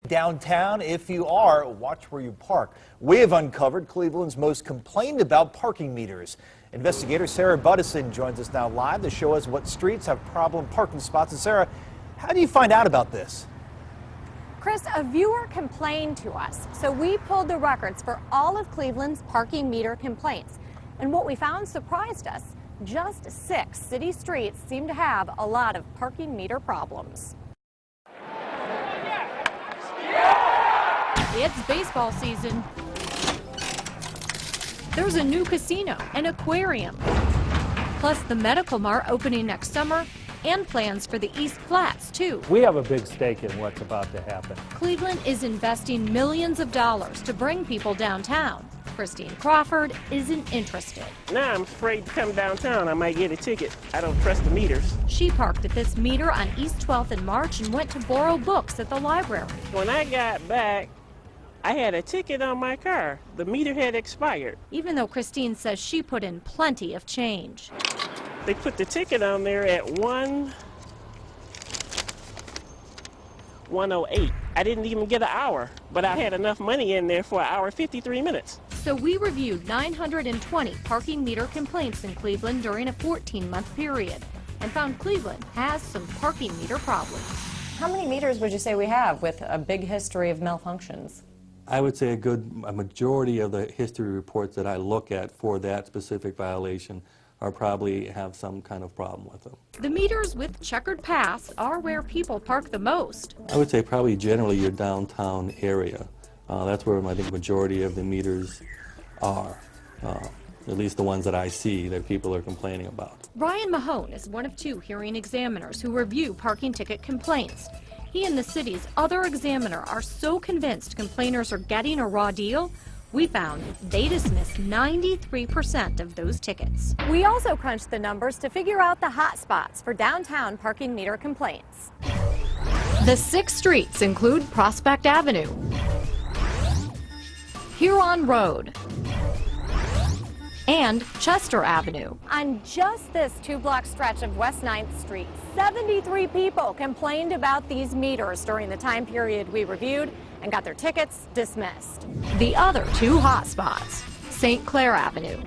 Downtown, if you are, watch where you park. We have uncovered Cleveland's most complained about parking meters. Investigator Sarah Buttison joins us now live to show us what streets have problem parking spots. And Sarah, how do you find out about this? Chris, a viewer complained to us, so we pulled the records for all of Cleveland's parking meter complaints. And what we found surprised us. Just 6 city streets seem to have a lot of parking meter problems. It's baseball season. There's a new casino, an aquarium, plus the Medical Mart opening next summer, and plans for the East Flats, too. We have a big stake in what's about to happen. Cleveland is investing millions of dollars to bring people downtown. Christine Crawford isn't interested. Now I'm afraid to come downtown. I might get a ticket. I don't trust the meters. She parked at this meter on East 12th in March and went to borrow books at the library. When I got back, I had a ticket on my car. The meter had expired. Even though Christine says she put in plenty of change. They put the ticket on there at 1:08. I didn't even get an hour, but I had enough money in there for an hour 53 minutes. So we reviewed 920 parking meter complaints in Cleveland during a 14-month period and found Cleveland has some parking meter problems. How many meters would you say we have with a big history of malfunctions? I would say a majority of the history reports that I look at for that specific violation are probably have some kind of problem with them. The meters with checkered paths are where people park the most. I would say probably generally your downtown area. That's where I think the majority of the meters are, at least the ones that I see that people are complaining about. Ryan Mahone is one of 2 hearing examiners who review parking ticket complaints. He and the city's other examiner are so convinced complainers are getting a raw deal, we found they dismissed 93% of those tickets. We also crunched the numbers to figure out the hot spots for downtown parking meter complaints. The 6 streets include Prospect Avenue, Huron Road, and Chester Avenue. On just this 2-block stretch of West 9th Street, 73 people complained about these meters during the time period we reviewed and got their tickets dismissed. The other 2 hot spots, St. Clair Avenue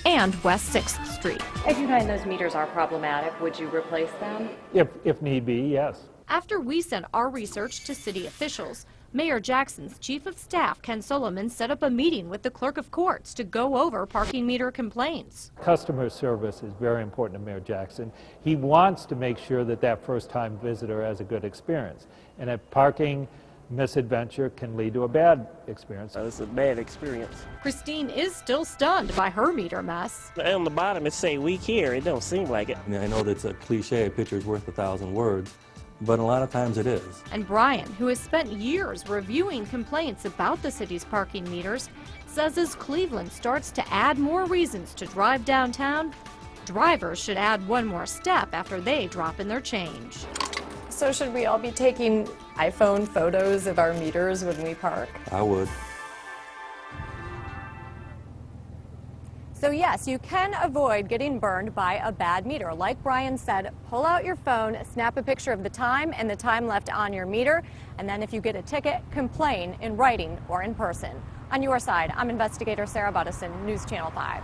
and West 6th Street. If you find those meters are problematic, would you replace them? If need be, yes. After we sent our research to city officials, Mayor Jackson's Chief of Staff, Ken Solomon, set up a meeting with the Clerk of Courts to go over parking meter complaints. Customer service is very important to Mayor Jackson. He wants to make sure that that first-time visitor has a good experience. And a parking misadventure can lead to a bad experience. It's a bad experience. Christine is still stunned by her meter mess. On the bottom it say "weak here." It don't seem like it. I mean, I know that's a cliche, a picture's worth 1,000 words, but a lot of times it is. And Brian, who has spent years reviewing complaints about the city's parking meters, says as Cleveland starts to add more reasons to drive downtown, drivers should add one more step after they drop in their change. So should we all be taking iPhone photos of our meters when we park? I would. So yes, you can avoid getting burned by a bad meter. Like Brian said, pull out your phone, snap a picture of the time and the time left on your meter, and then if you get a ticket, complain in writing or in person. On your side, I'm investigator Sarah Buttison, News Channel 5.